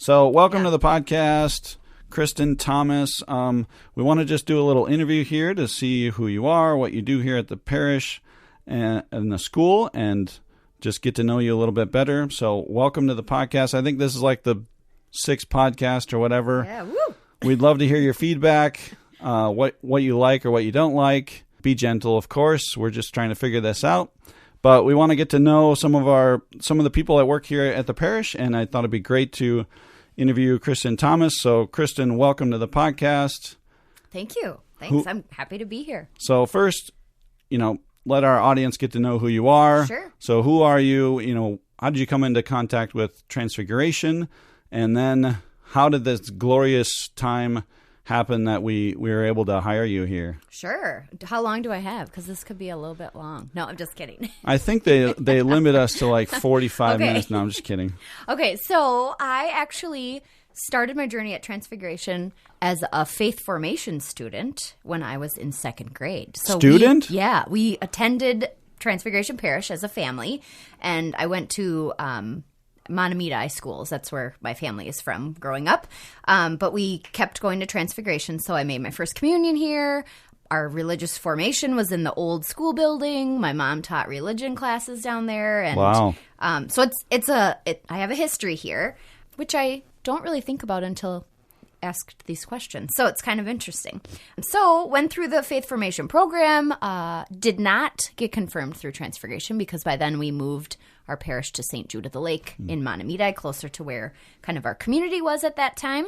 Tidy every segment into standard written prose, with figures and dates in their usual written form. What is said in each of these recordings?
So welcome to the podcast, Kristen, Thomas. We want to just do a little interview here to see who you are, what you do here at the parish and the school, and just get to know you a little bit better. So welcome to the podcast. I think this is like the 6th podcast or whatever. Yeah, woo! We'd love to hear your feedback, what you like or what you don't like. Be gentle, of course. We're just trying to figure this out. But we want to get to know some of the people that work here at the parish, and I thought it'd be great to interview Kristen Thomas. So, Kristen, welcome to the podcast. Thank you. Thanks. I'm happy to be here. So first, let our audience get to know who you are. Sure. So who are you? How did you come into contact with Transfiguration? And then how did this glorious time happen that we were able to hire you here? Sure. How long do I have? Because this could be a little bit long. No, I'm just kidding. I think they limit us to like 45 Okay. minutes. No, I'm just kidding. Okay, so I actually started my journey at Transfiguration as a faith formation student when I was in 2nd grade. So Student? We attended Transfiguration Parish as a family, and I went to Montemita schools. That's where my family is from growing up. But we kept going to Transfiguration, so I made my first communion here. Our religious formation was in the old school building. My mom taught religion classes down there. And, Wow. So I have a history here, which I don't really think about until asked these questions. So it's kind of interesting. So went through the faith formation program, did not get confirmed through Transfiguration because by then we moved our parish to St. Jude of the Lake in Montemita, closer to where kind of our community was at that time.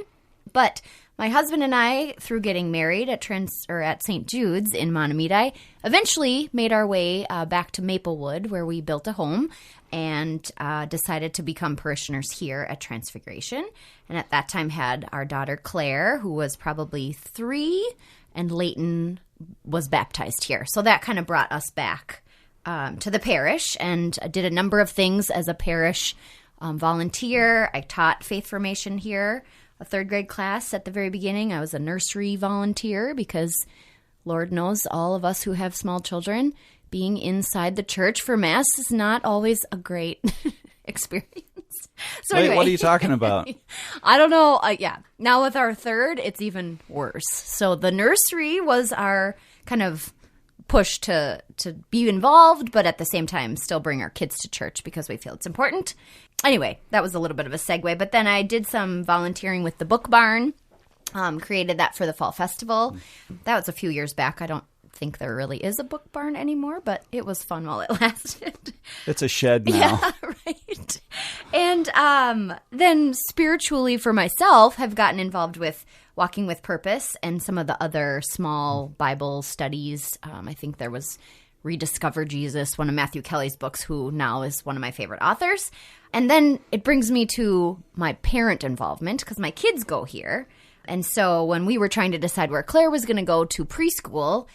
But my husband and I, through getting married at St. Jude's in Montemita, eventually made our way back to Maplewood, where we built a home, and decided to become parishioners here at Transfiguration. And at that time had our daughter Claire, who was probably 3, and Leighton was baptized here. So that kind of brought us back to the parish, and did a number of things as a parish volunteer. I taught faith formation here, a 3rd grade class at the very beginning. I was a nursery volunteer because Lord knows all of us who have small children, being inside the church for Mass is not always a great experience. So Wait, anyway. what are you talking about? I don't know. Now with our 3rd, it's even worse. So the nursery was our kind of push to be involved, but at the same time still bring our kids to church because we feel it's important. Anyway, that was a little bit of a segue. But then I did some volunteering with the Book Barn, created that for the Fall Festival. That was a few years back. I don't think there really is a book barn anymore, but it was fun while it lasted. It's a shed now. Yeah, right. And then spiritually for myself, have gotten involved with Walking with Purpose and some of the other small Bible studies. I think there was Rediscover Jesus, one of Matthew Kelly's books, who now is one of my favorite authors. And then it brings me to my parent involvement because my kids go here. And so when we were trying to decide where Claire was going to go to preschool,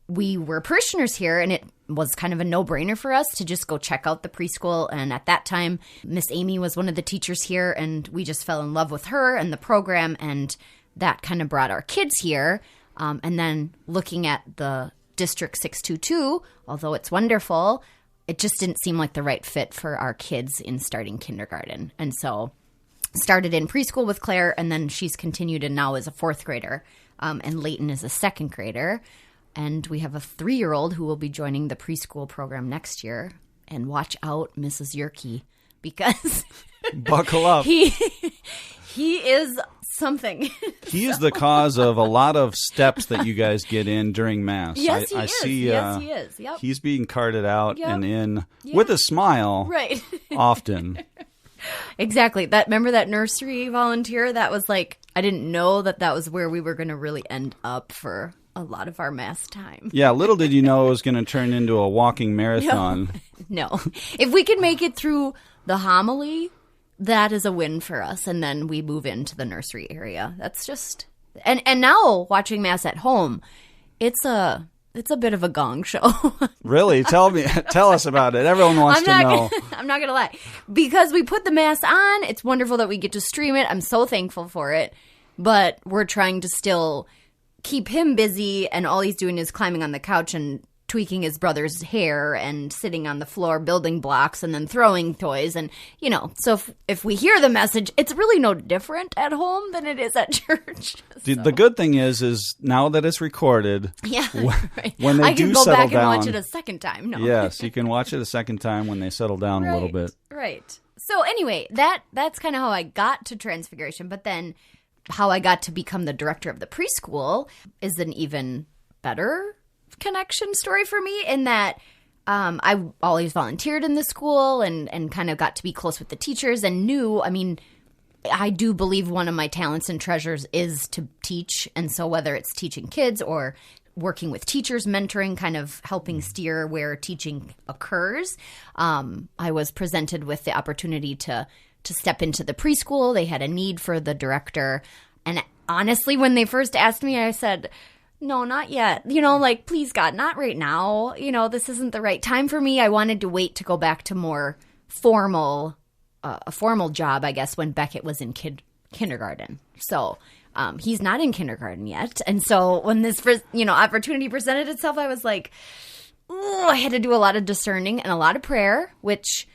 we were parishioners here, and it was kind of a no-brainer for us to just go check out the preschool. And at that time, Miss Amy was one of the teachers here, and we just fell in love with her and the program, and that kind of brought our kids here. And then looking at the District 622, although it's wonderful, it just didn't seem like the right fit for our kids in starting kindergarten. And so started in preschool with Claire, and then she's continued and now is a 4th grader, and Leighton is a 2nd grader. And we have a 3-year-old who will be joining the preschool program next year. And watch out, Mrs. Yerke, because Buckle up. He is something. He is the cause of a lot of steps that you guys get in during Mass. Yes, he I is. see, Yes, he is. Yep. He's being carted out Yep. and in Yep. with a smile Right. often. Exactly. Remember that nursery volunteer? That was like, I didn't know that was where we were going to really end up for a lot of our Mass time. Yeah, little did you know it was going to turn into a walking marathon. No. If we can make it through the homily, that is a win for us. And then we move into the nursery area. That's just, and now watching Mass at home, it's a bit of a gong show. Really? Tell us about it. Everyone wants to know. I'm not going to lie. Because we put the Mass on, it's wonderful that we get to stream it. I'm so thankful for it. But we're trying to still keep him busy, and all he's doing is climbing on the couch and tweaking his brother's hair and sitting on the floor building blocks and then throwing toys. And, so if we hear the message, it's really no different at home than it is at church. The good thing is now that it's recorded, right. when they I can do go settle back down, and watch it a second time. No. Yes, you can watch it a second time when they settle down a little bit. Right. So anyway, that's kind of how I got to Transfiguration. But then how I got to become the director of the preschool is an even better connection story for me, in that I always volunteered in the school and kind of got to be close with the teachers and knew, I do believe one of my talents and treasures is to teach. And so whether it's teaching kids or working with teachers, mentoring, kind of helping steer where teaching occurs, I was presented with the opportunity to step into the preschool. They had a need for the director. And honestly, when they first asked me, I said, no, not yet. Please, God, not right now. This isn't the right time for me. I wanted to wait to go back to more formal, a formal job, I guess, when Beckett was in kindergarten. So he's not in kindergarten yet. And so when this first, opportunity presented itself, I was like, ooh, I had to do a lot of discerning and a lot of prayer, which,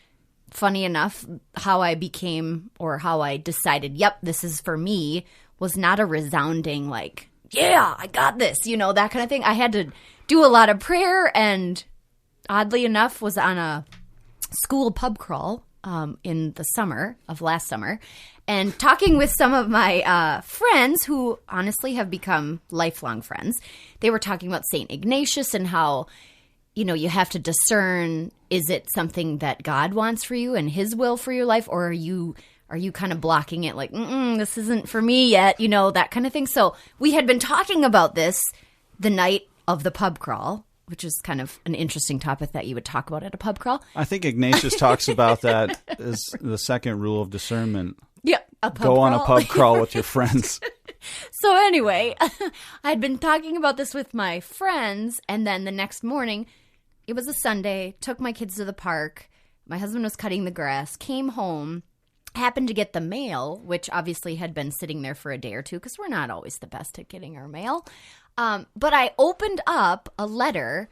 funny enough, how I decided, yep, this is for me, was not a resounding yeah, I got this, that kind of thing. I had to do a lot of prayer, and oddly enough was on a school pub crawl in the summer of last summer, and talking with some of my friends who honestly have become lifelong friends. They were talking about St. Ignatius and how, you have to discern, is it something that God wants for you and his will for your life, or are you kind of blocking it this isn't for me yet, that kind of thing. So we had been talking about this the night of the pub crawl, which is kind of an interesting topic that you would talk about at a pub crawl. I think Ignatius talks about that as the second rule of discernment. Yeah, go on a pub crawl with your friends. So anyway, I'd been talking about this with my friends, and then the next morning, it was a Sunday, took my kids to the park. My husband was cutting the grass, came home, happened to get the mail, which obviously had been sitting there for a day or two because we're not always the best at getting our mail. But I opened up a letter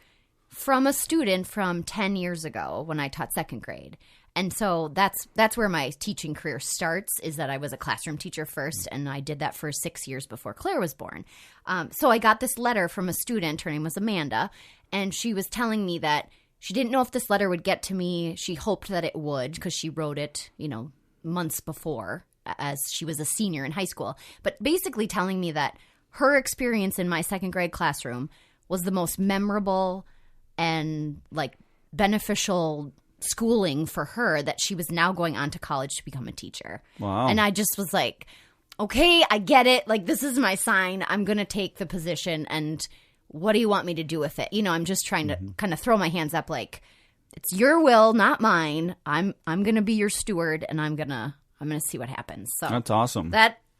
from a student from 10 years ago when I taught second grade. And so that's where my teaching career starts, is that I was a classroom teacher first, and I did that for 6 years before Claire was born. So I got this letter from a student. Her name was Amanda, and she was telling me that she didn't know if this letter would get to me. She hoped that it would because she wrote it, months before, as she was a senior in high school. But basically telling me that her experience in my second grade classroom was the most memorable and beneficial schooling for her, that she was now going on to college to become a teacher. Wow. And I just was like, okay, I get it. This is my sign. I'm going to take the position. And what do you want me to do with it? I'm just trying to kind of throw my hands up it's your will, not mine. I'm going to be your steward, and I'm going to see what happens. So that's awesome.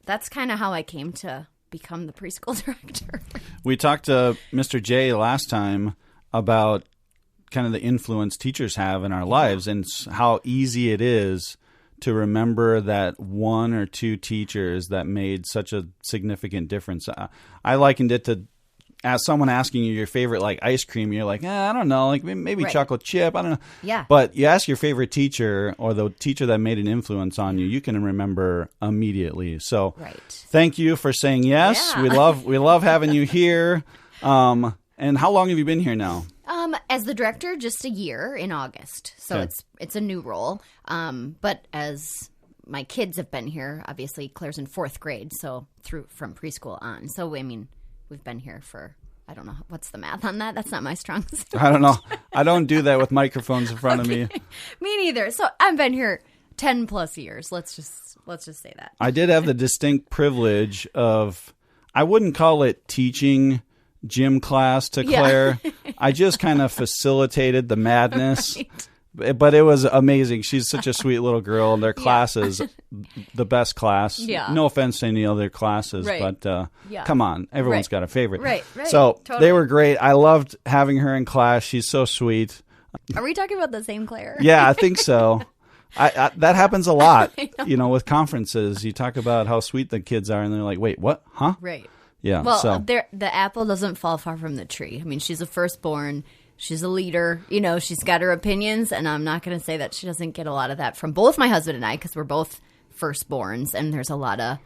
That's kind of how I came to become the preschool director. We talked to Mr. J last time about kind of the influence teachers have in our lives and how easy it is to remember that one or two teachers that made such a significant difference. I likened it to as someone asking you your favorite ice cream. You're like, I don't know, maybe right. chocolate chip. I don't know. Yeah. But you ask your favorite teacher or the teacher that made an influence on you, you can remember immediately. So right. Thank you for saying yes. Yeah. We love having you here. And how long have you been here now? As the director, just a year in August. So Okay. it's a new role. But as my kids have been here, obviously Claire's in 4th grade, so from preschool on. So we've been here for, I don't know, what's the math on that? That's not my strong suit. I don't know. I don't do that with microphones in front of me. Me neither. So I've been here 10 plus years. Let's just say that. I did have the distinct privilege of, I wouldn't call it teaching gym class to Claire. Yeah. I just kind of facilitated the madness. Right. But it was amazing. She's such a sweet little girl. Their class is the best class. Yeah. No offense to any other classes, right. but come on. Everyone's got a favorite. Right. So totally. They were great. I loved having her in class. She's so sweet. Are we talking about the same Claire? Yeah, I think so. I that happens a lot. With conferences. You talk about how sweet the kids are, and they're like, wait, what? Huh? Right. Yeah. Well, so. the apple doesn't fall far from the tree. I mean, she's a firstborn. she's a leader. She's got her opinions, and I'm not going to say that she doesn't get a lot of that from both my husband and I, because we're both firstborns, and there's a lot of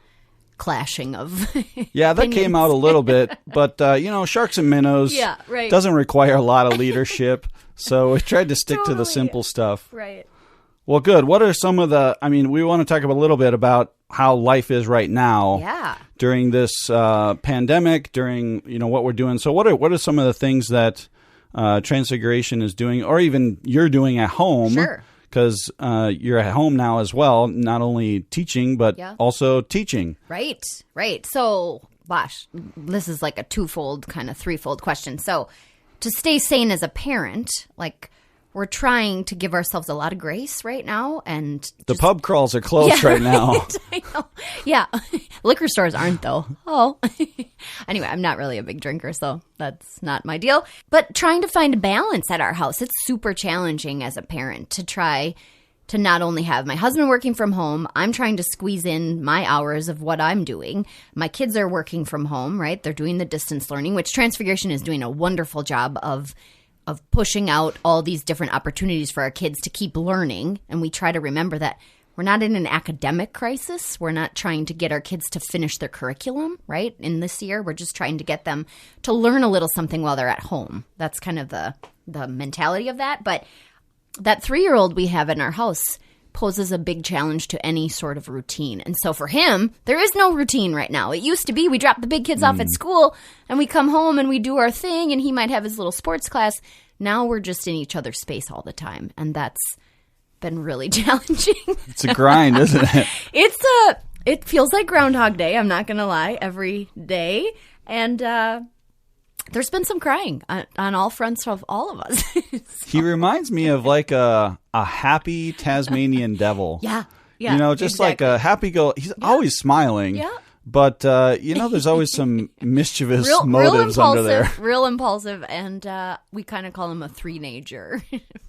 clashing of yeah, that came out a little bit, but sharks and minnows doesn't require a lot of leadership, so we tried to stick to the simple stuff. Right. Well, good. What are some of we want to talk a little bit about how life is right now during this pandemic, during what we're doing. So what are some of the things that Transfiguration is doing, or even you're doing at home? Sure. Because you're at home now as well, not only teaching, but also teaching. Right. So, gosh, this is like a twofold, kind of threefold question. So, to stay sane as a parent, we're trying to give ourselves a lot of grace right now. And the pub crawls are closed right now. I know. Yeah. Liquor stores aren't, though. Oh. Anyway, I'm not really a big drinker, so that's not my deal. But trying to find a balance at our house, it's super challenging as a parent to try to not only have my husband working from home, I'm trying to squeeze in my hours of what I'm doing. My kids are working from home, right? They're doing the distance learning, which Transfiguration is doing a wonderful job of pushing out all these different opportunities for our kids to keep learning. And we try to remember that we're not in an academic crisis. We're not trying to get our kids to finish their curriculum, right? In this year, we're just trying to get them to learn a little something while they're at home. That's kind of the mentality of that. But that 3-year-old we have in our house poses a big challenge to any sort of routine. And so for him, there is no routine right now. It used to be we drop the big kids off at school and we come home and we do our thing, and he might have his little sports class. Now we're just in each other's space all the time, and that's been really challenging. It's a grind, isn't it? It feels like Groundhog Day, I'm not going to lie, every day. And there's been some crying on all fronts of all of us. He reminds me of like a happy Tasmanian devil. Yeah. Just exactly. Like a he's always smiling. Yeah. But, there's always some mischievous motives under there. Real impulsive, and we kind of call him a three-nager.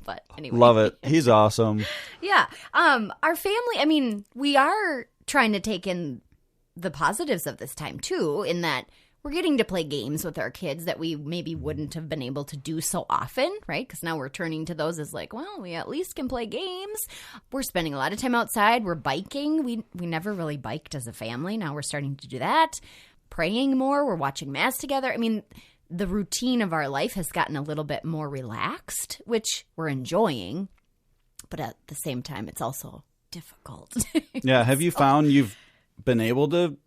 But anyway. Love it. He's awesome. Yeah. Our family, we are trying to take in the positives of this time, too, in that we're getting to play games with our kids that we maybe wouldn't have been able to do so often, right? Because now we're turning to those as we at least can play games. We're spending a lot of time outside. We're biking. We never really biked as a family. Now we're starting to do that. Praying more. We're watching Mass together. The routine of our life has gotten a little bit more relaxed, which we're enjoying. But at the same time, it's also difficult. Yeah. Have you found you've been able to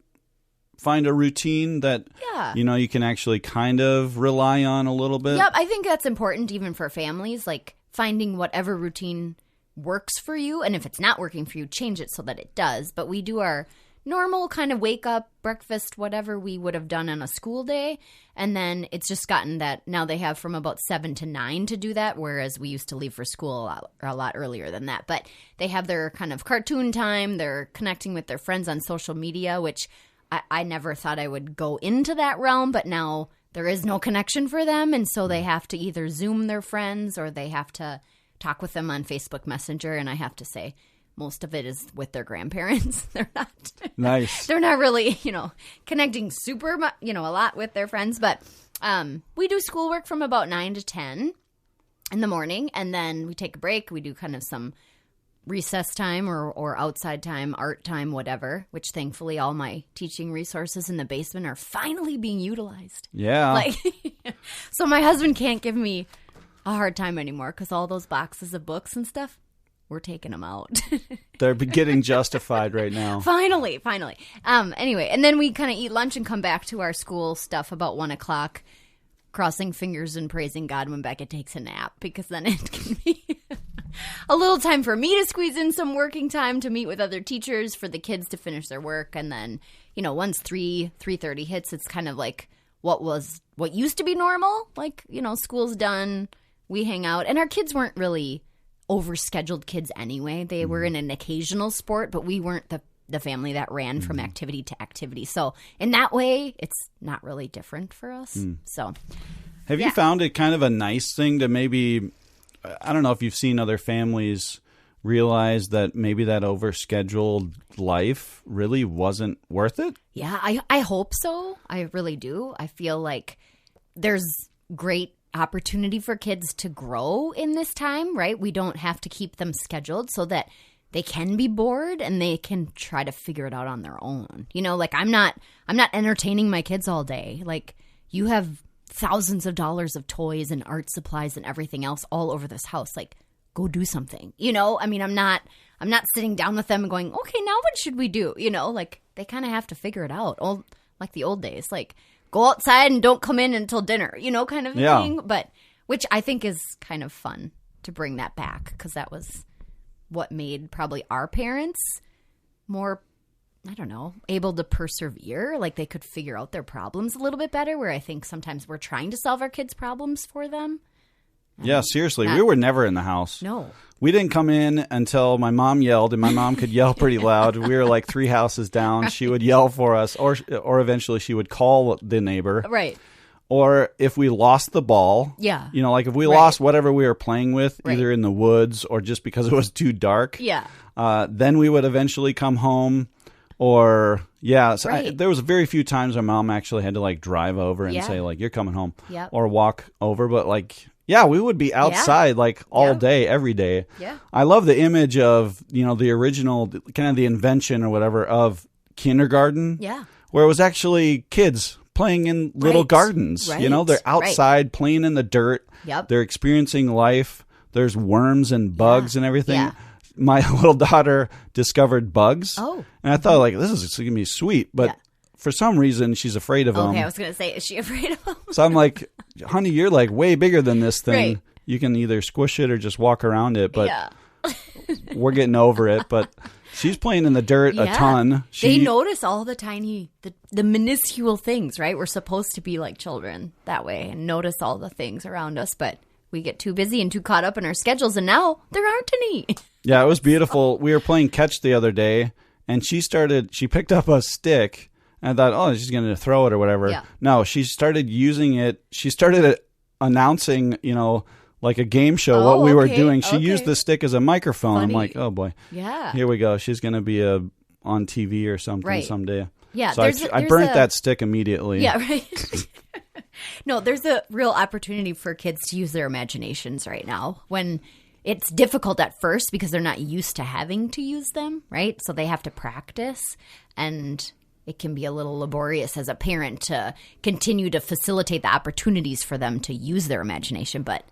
find a routine that you can actually kind of rely on a little bit? Yep, I think that's important even for families, finding whatever routine works for you, and if it's not working for you, change it so that it does. But we do our normal kind of wake up, breakfast, whatever we would have done on a school day, and then it's just gotten that now they have from about 7 to 9 to do that, whereas we used to leave for school a lot earlier than that. But they have their kind of cartoon time, they're connecting with their friends on social media, which I never thought I would go into that realm, but now there is no connection for them, and so they have to either Zoom their friends or they have to talk with them on Facebook Messenger, and I have to say most of it is with their grandparents. They're not nice. They're not really, connecting super much, a lot with their friends, but we do schoolwork from about 9 to 10 in the morning, and then we take a break. We do kind of some recess time or outside time, art time, whatever, which thankfully all my teaching resources in the basement are finally being utilized. Yeah. So my husband can't give me a hard time anymore because all those boxes of books and stuff, we're taking them out. They're getting justified right now. Finally. Anyway, and then we kind of eat lunch and come back to our school stuff about 1 o'clock, crossing fingers and praising God when Becca takes a nap, because then it can be a little time for me to squeeze in some working time to meet with other teachers, for the kids to finish their work. And then, once 3:30 hits, it's kind of like what used to be normal. School's done, we hang out. And our kids weren't really overscheduled kids anyway. They were in an occasional sport, but we weren't the family that ran from activity to activity. So in that way, it's not really different for us. So have you found it kind of a nice thing to maybe, I don't know if you've seen other families realize that maybe that overscheduled life really wasn't worth it? Yeah, I hope so. I really do. I feel like there's great opportunity for kids to grow in this time, right? We don't have to keep them scheduled so that they can be bored and they can try to figure it out on their own. You know, like I'm not entertaining my kids all day. Like you have thousands of dollars of toys and art supplies and everything else all over this house. Like go do something. You know, I mean, I'm not sitting down with them and going, okay, now what should we do? You know, like they kind of have to figure it out. Like the old days, like go outside and don't come in until dinner, you know, kind of thing. But which I think is kind of fun to bring that back because that was what made probably our parents more, I don't know, able to persevere. Like they could figure out their problems a little bit better, where I think sometimes we're trying to solve our kids' problems for them. Yeah, seriously. We were never in the house. No. We didn't come in until my mom yelled, and my mom could yell pretty loud. We were like 3 houses down. She would yell for us, or eventually she would call the neighbor. Right. Or if we lost the ball. Yeah. You know, like if we lost whatever we were playing with, either in the woods or just because it was too dark. Yeah. Then we would eventually come home. Or, so there was very few times my mom actually had to like drive over and say like, you're coming home. Yep. Or walk over. But like, yeah, we would be outside like all day, every day. Yeah. I love the image of, you know, the original, kind of the invention or whatever of kindergarten. Yeah. Where it was actually kids playing in little gardens. You know, they're outside playing in the dirt. Yep. They're experiencing life. There's worms and bugs and everything. Yeah. My little daughter discovered bugs. Oh. And I thought, like, this is going to be sweet. But for some reason, she's afraid of them. Okay, I was going to say, is she afraid of them? So I'm like, honey, you're like way bigger than this thing. Right. You can either squish it or just walk around it. But we're getting over it. But she's playing in the dirt a ton. They notice all the tiny, the minuscule things, right? We're supposed to be like children that way and notice all the things around us. But we get too busy and too caught up in our schedules. And now there aren't any. Yeah, it was beautiful. We were playing catch the other day. And she picked up a stick. And I thought, oh, she's going to throw it or whatever. Yeah. No, she started using it. She started announcing, you know, like a game show, what we were doing. She used the stick as a microphone. Funny. I'm like, oh, boy. Yeah. Here we go. She's going to be on TV or something someday. Yeah. So I burnt that stick immediately. Yeah, right. No, there's a real opportunity for kids to use their imaginations right now when it's difficult at first because they're not used to having to use them, right? So they have to practice, and it can be a little laborious as a parent to continue to facilitate the opportunities for them to use their imagination, but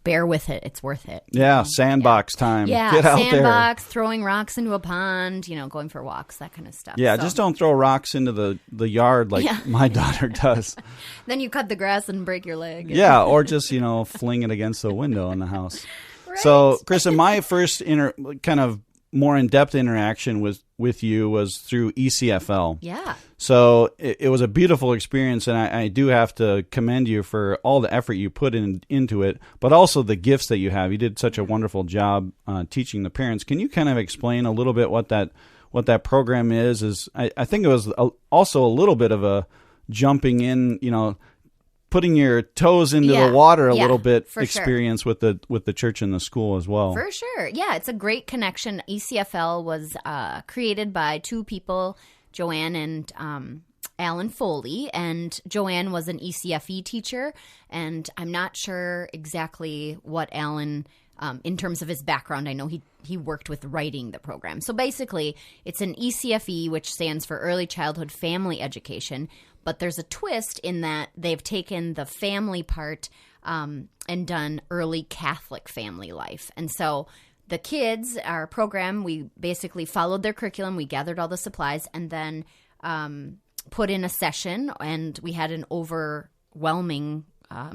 bear with it. It's worth it. Yeah, sandbox time. Yeah, get out sandbox, there. Throwing rocks into a pond, you know, going for walks, that kind of stuff. Yeah, just don't throw rocks into the yard like my daughter does. Then you cut the grass and break your leg. Yeah, or just, you know, fling it against the window in the house. Right. So, Kristen, my first kind of more in-depth interaction with you was through ECFL. Yeah. So it was a beautiful experience, and I do have to commend you for all the effort you put into it, but also the gifts that you have. You did such a wonderful job teaching the parents. Can you kind of explain a little bit what that program is? I think it was also a little bit of a jumping in, you know, putting your toes into the water a little bit experience with the church and the school as well. For sure. Yeah, it's a great connection. ECFL was created by two people, Joanne and Alan Foley. And Joanne was an ECFE teacher. And I'm not sure exactly what Alan, in terms of his background, I know he worked with writing the program. So basically, it's an ECFE, which stands for Early Childhood Family Education. But there's a twist in that they've taken the family part and done early Catholic family life. And so the kids, our program, we basically followed their curriculum. We gathered all the supplies and then put in a session. And we had an overwhelming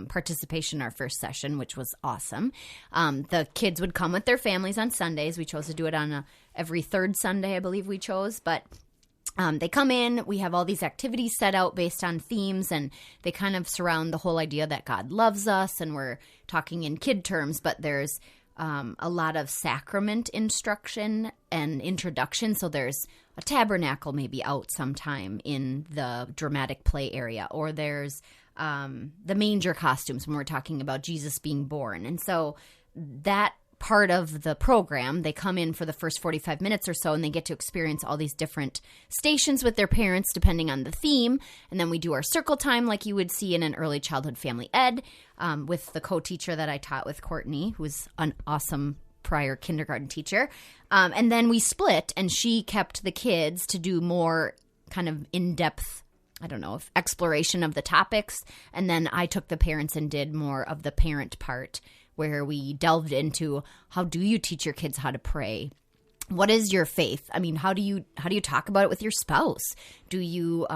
participation in our first session, which was awesome. The kids would come with their families on Sundays. We chose to do it on every third Sunday, I believe we chose. But they come in, we have all these activities set out based on themes, and they kind of surround the whole idea that God loves us, and we're talking in kid terms, but there's a lot of sacrament instruction and introduction. So there's a tabernacle maybe out sometime in the dramatic play area, or there's the manger costumes when we're talking about Jesus being born. And so that part of the program. They come in for the first 45 minutes or so, and they get to experience all these different stations with their parents depending on the theme. And then we do our circle time like you would see in an early childhood family ed with the co-teacher that I taught with, Courtney, who's an awesome prior kindergarten teacher. And then we split, and she kept the kids to do more kind of in-depth, I don't know, exploration of the topics. And then I took the parents and did more of the parent part, where we delved into how do you teach your kids how to pray? What is your faith? I mean, how do you talk about it with your spouse? Do you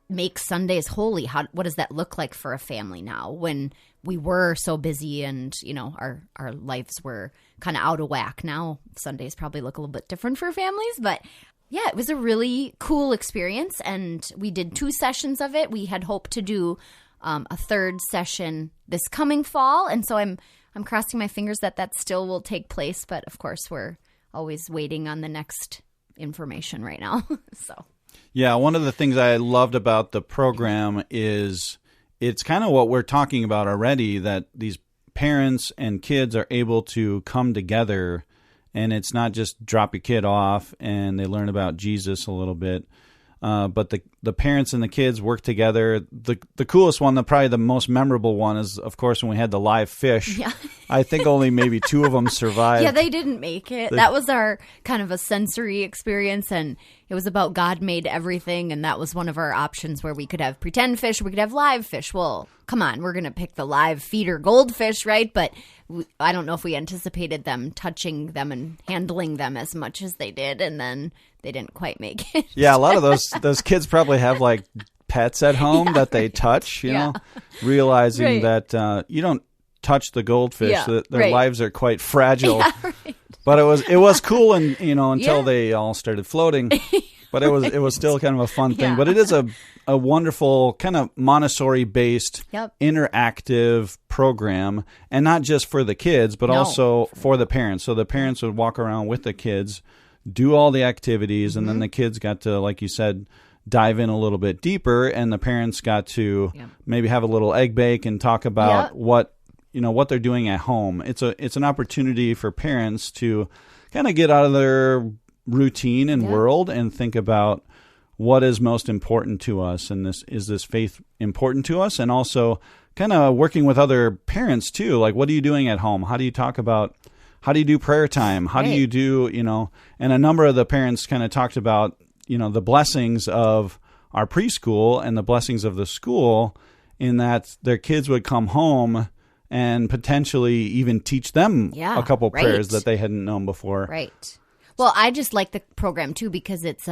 make Sundays holy? What does that look like for a family now when we were so busy and, our lives were kind of out of whack? Now Sundays probably look a little bit different for families, but yeah, it was a really cool experience, and we did 2 sessions of it. We had hoped to do a 3rd session this coming fall, and so I'm crossing my fingers that still will take place, but of course we're always waiting on the next information right now. So yeah, one of the things I loved about the program is it's kind of what we're talking about already, that these parents and kids are able to come together, and it's not just drop your kid off and they learn about Jesus a little bit. But the parents and the kids work together. The coolest one, probably the most memorable one, is, of course, when we had the live fish. Yeah. I think only maybe 2 of them survived. Yeah, they didn't make it. That was our kind of a sensory experience, and it was about God made everything, and that was one of our options where we could have pretend fish, or we could have live fish. Well, come on, we're going to pick the live feeder goldfish, right? But I don't know if we anticipated them touching them and handling them as much as they did, and then they didn't quite make it. Yeah, a lot of those kids probably have like pets at home that they touch, you know, realizing that you don't touch the goldfish, that their lives are quite fragile. Yeah, right. But it was cool, and until they all started floating. But it was still kind of a fun thing. But it is a wonderful kind of Montessori-based interactive program, and not just for the kids, but also for the parents. So the parents would walk around with the kids, do all the activities, and then the kids got to, like you said, dive in a little bit deeper, and the parents got to maybe have a little egg bake and talk about what they're doing at home. It's an opportunity for parents to kind of get out of their routine and world and think about what is most important to us, and is this faith important to us, and also kind of working with other parents too. Like, what are you doing at home? How do you talk about? How do you do prayer time? How do you do, and a number of the parents kind of talked about, the blessings of our preschool and the blessings of the school, in that their kids would come home and potentially even teach them a couple prayers that they hadn't known before. Right. Well, I just like the program too, because it's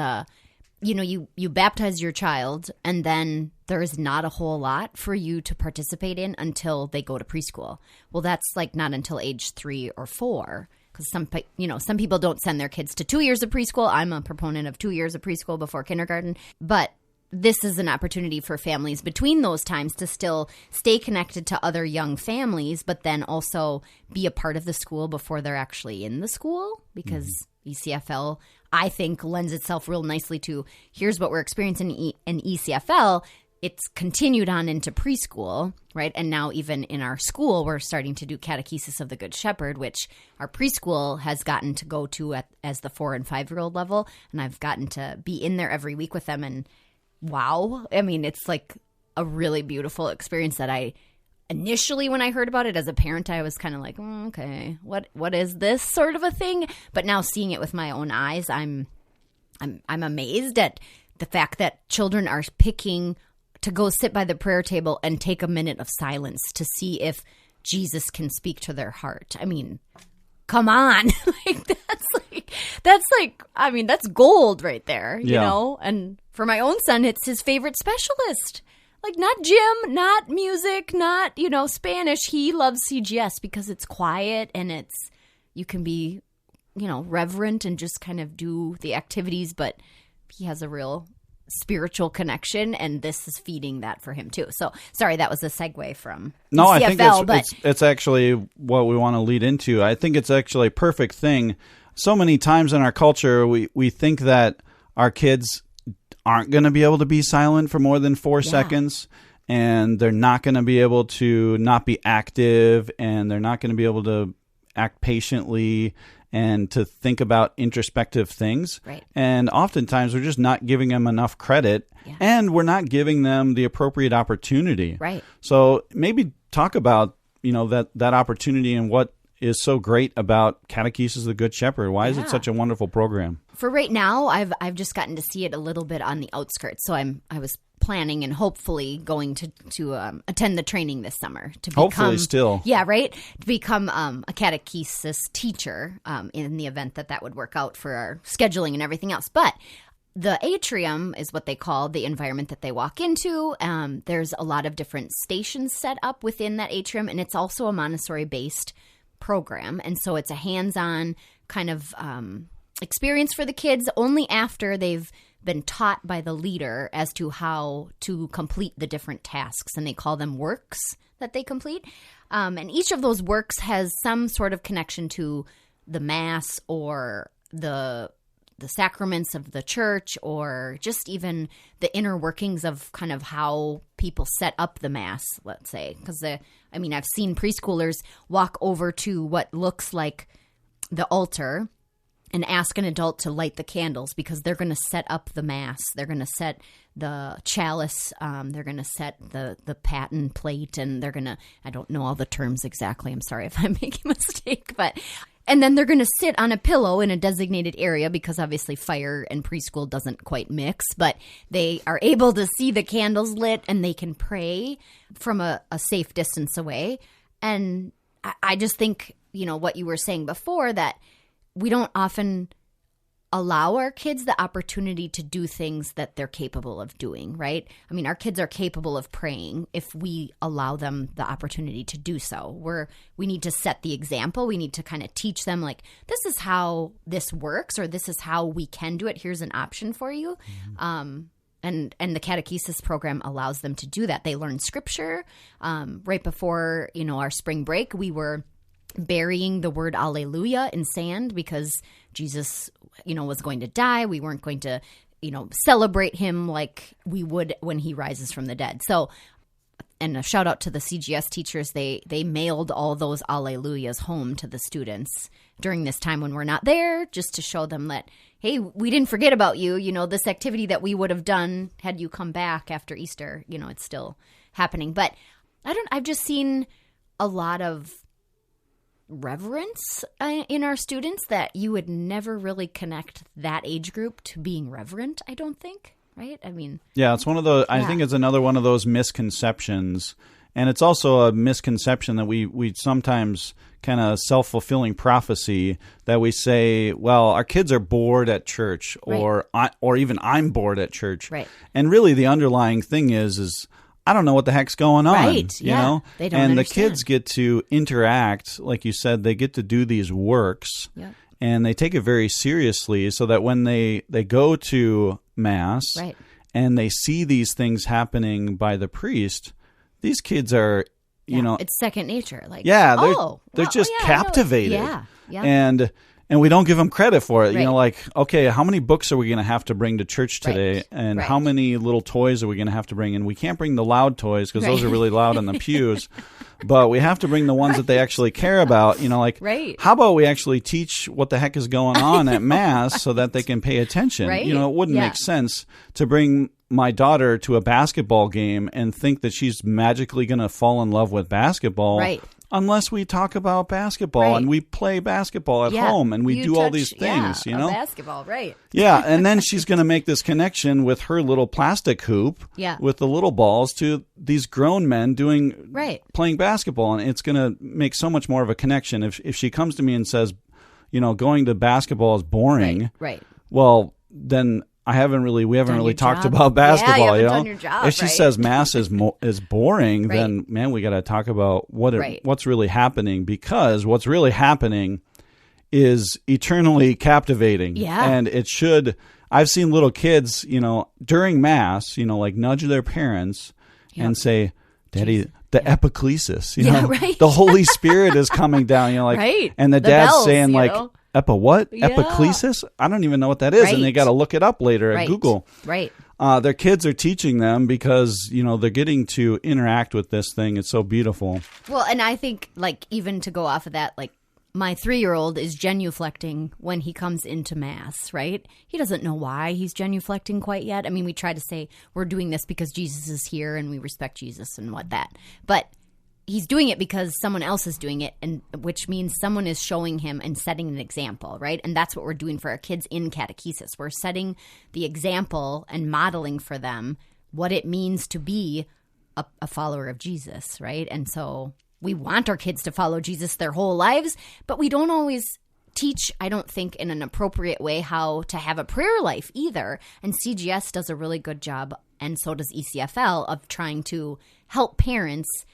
you baptize your child, and then there's not a whole lot for you to participate in until they go to preschool. Well, that's like not until age 3 or 4, because some people don't send their kids to 2 years of preschool. I'm a proponent of 2 years of preschool before kindergarten, but this is an opportunity for families between those times to still stay connected to other young families, but then also be a part of the school before they're actually in the school, because ECFL, I think, lends itself real nicely to, here's what we're experiencing in ECFL. It's continued on into preschool, right? And now even in our school, we're starting to do Catechesis of the Good Shepherd, which our preschool has gotten to go to as the 4 and 5-year-old level. And I've gotten to be in there every week with them. And wow, I mean, it's like a really beautiful experience that initially, when I heard about it as a parent, I was kind of like, okay, what is this sort of a thing? But now seeing it with my own eyes, I'm amazed at the fact that children are picking to go sit by the prayer table and take a minute of silence to see if Jesus can speak to their heart. I mean, come on. That's gold right there, you know? And for my own son, it's his favorite specialist. Like, not gym, not music, not, Spanish. He loves CGS because it's quiet and you can be, reverent and just kind of do the activities, but he has a real spiritual connection, and this is feeding that for him too. So, sorry, that was a segue from No, ECFL, I think it's actually what we want to lead into. I think it's actually a perfect thing. So many times in our culture, we think that our kids aren't going to be able to be silent for more than 4 seconds, and they're not going to be able to not be active, and they're not going to be able to act patiently and to think about introspective things. Right. And oftentimes we're just not giving them enough credit, and we're not giving them the appropriate opportunity. Right. So maybe talk about, that opportunity and what is so great about Catechesis of the Good Shepherd. Why is it such a wonderful program? For right now, I've just gotten to see it a little bit on the outskirts. So I was planning and hopefully going to attend the training this summer to become, hopefully still. Yeah, right. To become a catechesis teacher in the event that would work out for our scheduling and everything else. But the atrium is what they call the environment that they walk into. There's a lot of different stations set up within that atrium, and it's also a Montessori-based program. And so it's a hands-on kind of experience for the kids only after they've been taught by the leader as to how to complete the different tasks, and they call them works that they complete. And each of those works has some sort of connection to the Mass or the sacraments of the church, or just even the inner workings of kind of how people set up the Mass, let's say. Because, I've seen preschoolers walk over to what looks like the altar and ask an adult to light the candles because they're going to set up the Mass. They're going to set the chalice. They're going to set the paten plate, and they're going to, I don't know all the terms exactly. I'm sorry if I'm making a mistake, and then they're going to sit on a pillow in a designated area because obviously fire and preschool doesn't quite mix, but they are able to see the candles lit and they can pray from a safe distance away. And I just think, what you were saying before, that we don't often allow our kids the opportunity to do things that they're capable of doing, right? Our kids are capable of praying if we allow them the opportunity to do so. We need to set the example. We need to kind of teach them, like, this is how this works, or this is how we can do it. Here's an option for you. And the catechesis program allows them to do that. They learn scripture. Right before, our spring break, we were burying the word Alleluia in sand because Jesus, was going to die. We weren't going to, celebrate him like we would when he rises from the dead. So, and a shout out to the CGS teachers. They mailed all those Alleluias home to the students during this time when we're not there, just to show them that, hey, we didn't forget about you. This activity that we would have done had you come back after Easter, it's still happening. But I've just seen a lot of reverence in our students that you would never really connect that age group to being reverent, I don't think, right? Yeah, it's one of those, I think it's another one of those misconceptions. And it's also a misconception that we sometimes kind of self-fulfilling prophecy that we say, well, our kids are bored at church, or even I'm bored at church. Right. And really the underlying thing is I don't know what the heck's going on, right. you know? They don't and understand. The kids get to interact, like you said, they get to do these works, and they take it very seriously, so that when they go to Mass and they see these things happening by the priest, these kids are, it's second nature. Like, they're just captivated. And we don't give them credit for it. Like, okay, how many books are we going to have to bring to church today? And how many little toys are we going to have to bring? And we can't bring the loud toys because those are really loud in the pews. But we have to bring the ones that they actually care about. How about we actually teach what the heck is going on at Mass so that they can pay attention? It wouldn't make sense to bring my daughter to a basketball game and think that she's magically going to fall in love with basketball. Unless we talk about basketball and we play basketball at home and we do all these things, basketball, and then she's going to make this connection with her little plastic hoop with the little balls to these grown men playing basketball, and it's going to make so much more of a connection. If she comes to me and says, going to basketball is boring, well, then we haven't really talked about basketball. You haven't done your job, if she says Mass is boring, then man, we got to talk about what's really happening, because what's really happening is eternally captivating. And it should. I've seen little kids, during Mass, like nudge their parents and say, "Daddy, the epiclesis, the Holy Spirit is coming down." And the dad's bells, saying what? Epiclesis? I don't even know what that is. And they got to look it up later at Google. Their kids are teaching them because, they're getting to interact with this thing. It's so beautiful. Well, and I think, even to go off of that, my 3-year-old is genuflecting when he comes into Mass, right? He doesn't know why he's genuflecting quite yet. I mean, we try to say we're doing this because Jesus is here and we respect Jesus and what that. But he's doing it because someone else is doing it, and which means someone is showing him and setting an example, right? And that's what we're doing for our kids in catechesis. We're setting the example and modeling for them what it means to be a follower of Jesus, right? And so we want our kids to follow Jesus their whole lives, but we don't always teach, I don't think, in an appropriate way how to have a prayer life either. And CGS does a really good job, and so does ECFL, of trying to help parents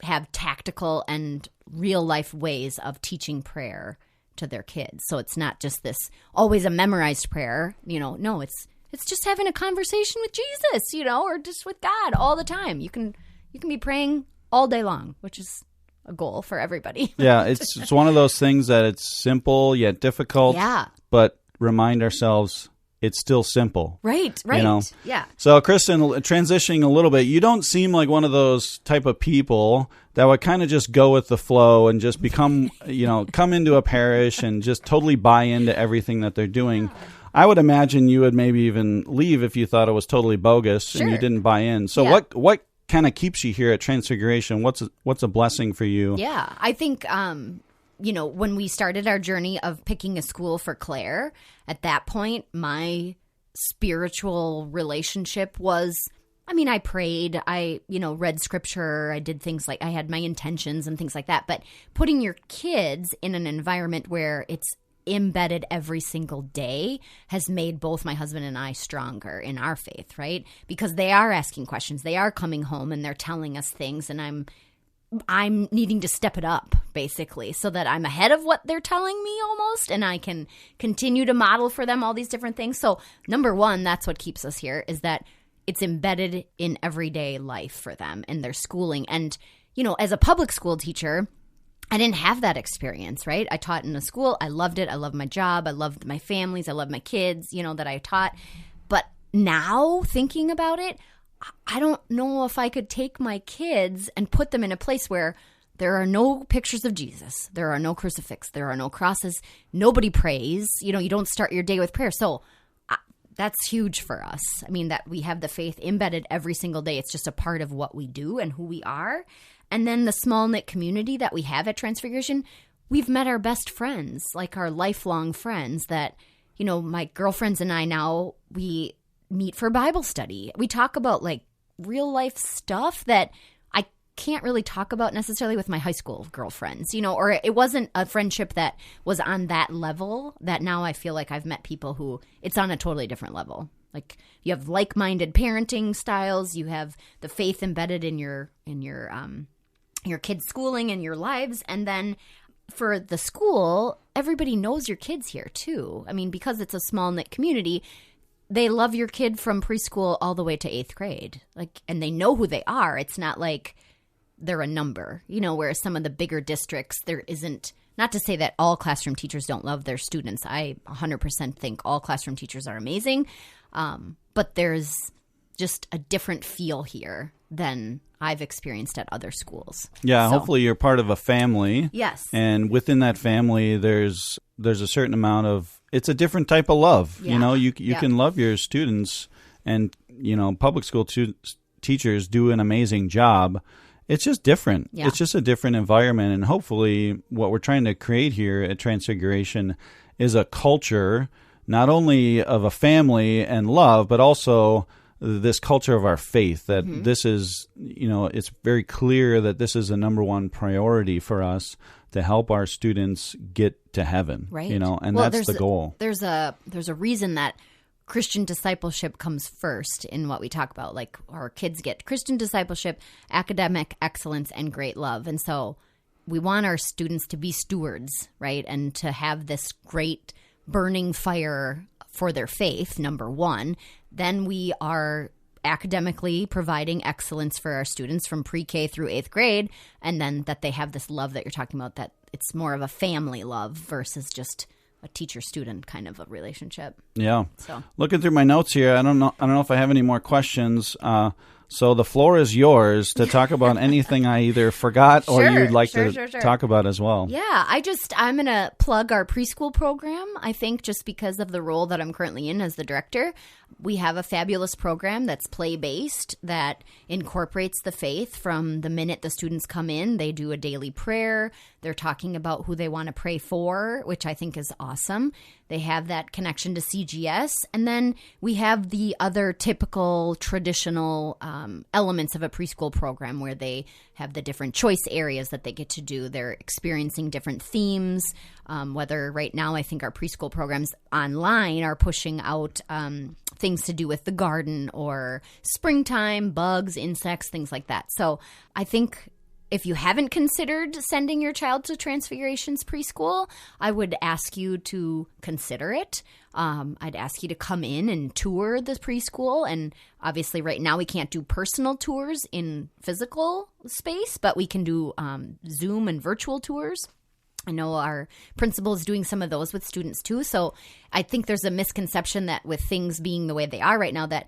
have tactical and real life ways of teaching prayer to their kids. So it's not just this always a memorized prayer, no, it's just having a conversation with Jesus, or just with God all the time. You can be praying all day long, which is a goal for everybody. Yeah, it's one of those things that it's simple yet difficult. Yeah. But remind ourselves it's still simple. Right. Yeah. So, Kristen, transitioning a little bit, you don't seem like one of those type of people that would kind of just go with the flow and just become, come into a parish and just totally buy into everything that they're doing. I would imagine you would maybe even leave if you thought it was totally bogus and you didn't buy in. So what kind of keeps you here at Transfiguration? What's a blessing for you? Yeah, I think, when we started our journey of picking a school for Claire, at that point, my spiritual relationship was, I prayed, I read scripture, I did things like, I had my intentions and things like that. But putting your kids in an environment where it's embedded every single day has made both my husband and I stronger in our faith, right? Because they are asking questions, they are coming home and they're telling us things, and I'm needing to step it up, basically, so that I'm ahead of what they're telling me almost, and I can continue to model for them all these different things. So number one, that's what keeps us here, is that it's embedded in everyday life for them and their schooling. And, as a public school teacher, I didn't have that experience, right? I taught in a school. I loved it. I loved my job. I loved my families. I loved my kids, that I taught. But now, thinking about it, I don't know if I could take my kids and put them in a place where there are no pictures of Jesus. There are no crucifix. There are no crosses. Nobody prays. You don't start your day with prayer. So that's huge for us. That we have the faith embedded every single day. It's just a part of what we do and who we are. And then the small-knit community that we have at Transfiguration, we've met our best friends, like our lifelong friends that, my girlfriends and I now, we meet for Bible study. We talk about, like, real-life stuff that I can't really talk about necessarily with my high school girlfriends, or it wasn't a friendship that was on that level, that now I feel like I've met people who it's on a totally different level. Like, you have like-minded parenting styles, you have the faith embedded in your kids' schooling and your lives, and then for the school, everybody knows your kids here too. Because it's a small-knit community, they love your kid from preschool all the way to 8th grade. And they know who they are. It's not like they're a number, whereas some of the bigger districts, there isn't, not to say that all classroom teachers don't love their students. I 100% think all classroom teachers are amazing. But there's just a different feel here than I've experienced at other schools. Yeah, so hopefully you're part of a family. Yes. And within that family, there's a certain amount of, it's a different type of love. Yeah. You can love your students, and, public school teachers do an amazing job. It's just different. Yeah. It's just a different environment. And hopefully what we're trying to create here at Transfiguration is a culture not only of a family and love, but also this culture of our faith, that this is, it's very clear that this is the number one priority for us, to help our students get to heaven, right? And that's the goal. There's a reason that Christian discipleship comes first in what we talk about. Like, our kids get Christian discipleship, academic excellence, and great love. And so we want our students to be stewards, right? And to have this great burning fire for their faith, number one. Then we are academically providing excellence for our students from pre-K through 8th grade, and then that they have this love that you're talking about, that it's more of a family love versus just a teacher-student kind of a relationship. Yeah. So, looking through my notes here, I don't know if I have any more questions. So the floor is yours to talk about anything I either forgot or you'd like to talk about as well. Yeah, I'm going to plug our preschool program, I think, just because of the role that I'm currently in as the director. We have a fabulous program that's play-based that incorporates the faith from the minute the students come in. They do a daily prayer. They're talking about who they want to pray for, which I think is awesome. They have that connection to CGS. And then we have the other typical traditional elements of a preschool program where they have the different choice areas that they get to do. They're experiencing different themes, whether right now I think our preschool programs online are pushing out things to do with the garden or springtime, bugs, insects, things like that. So I think if you haven't considered sending your child to Transfiguration's preschool, I would ask you to consider it. I'd ask you to come in and tour the preschool. And obviously right now we can't do personal tours in physical space, but we can do Zoom and virtual tours. I know our principal is doing some of those with students too. So I think there's a misconception that with things being the way they are right now that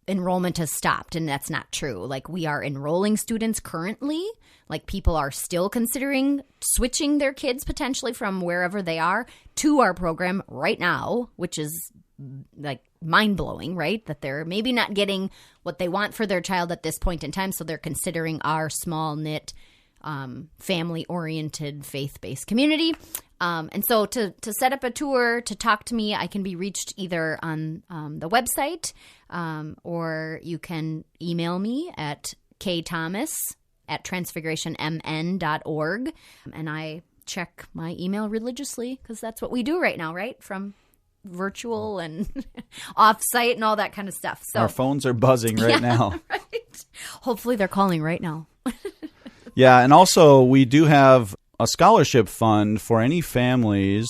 enrollment has stopped, and that's not true. Like, we are enrolling students currently. Like, people are still considering switching their kids potentially from wherever they are to our program right now, which is like mind-blowing, right? That they're maybe not getting what they want for their child at this point in time, so they're considering our small-knit, family-oriented, faith-based community. And so to set up a tour, to talk to me, I can be reached either on the website, or you can email me at ktomas@transfigurationmn.org. And I check my email religiously because that's what we do right now, right? From virtual and off-site and all that kind of stuff. So our phones are buzzing right now. Right. Hopefully they're calling right now. Yeah, and also we do have a scholarship fund for any families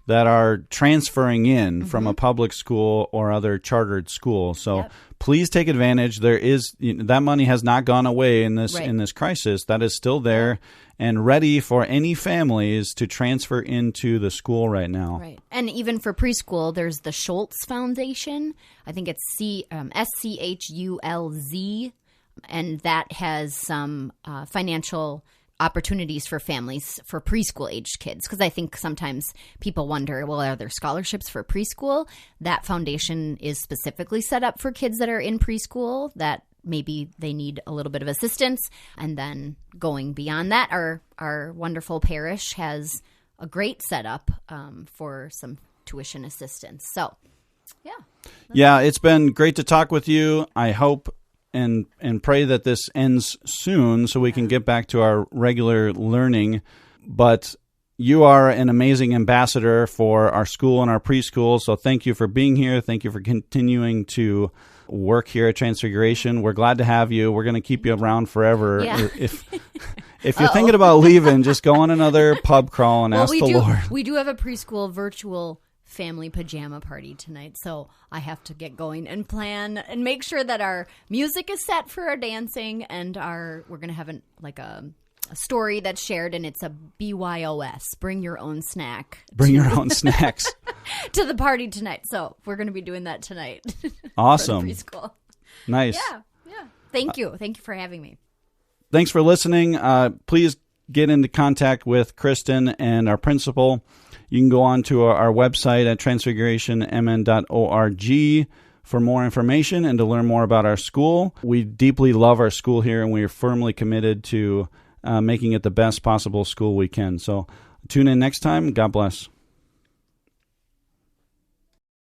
that are transferring in from a public school or other chartered school. So please take advantage. There is that money has not gone away in this crisis. That is still there and ready for any families to transfer into the school right now. Right. And even for preschool, there's the Schultz Foundation. I think it's SCHULZ, and that has some financial opportunities for families for preschool-aged kids, because I think sometimes people wonder, well, are there scholarships for preschool? That foundation is specifically set up for kids that are in preschool that maybe they need a little bit of assistance. And then going beyond that, our wonderful parish has a great setup for some tuition assistance. So, yeah. Yeah, it's been great to talk with you. I hope and pray that this ends soon so we can get back to our regular learning. But you are an amazing ambassador for our school and our preschool, so thank you for being here. Thank you for continuing to work here at Transfiguration. We're glad to have you. We're going to keep you around forever. Yeah. If you're thinking about leaving, just go on another pub crawl and ask the Lord. We do have a preschool virtual family pajama party tonight, so I have to get going and plan and make sure that our music is set for our dancing, and we're going to have a story that's shared, and it's a BYOS, bring your own snack. Bring your own snacks to the party tonight. So we're going to be doing that tonight. Awesome. For the preschool. Nice. Yeah. Thank you for having me. Thanks for listening. Please get into contact with Kristen and our principal. You can go on to our website at transfigurationmn.org for more information and to learn more about our school. We deeply love our school here, and we are firmly committed to making it the best possible school we can. So tune in next time. God bless.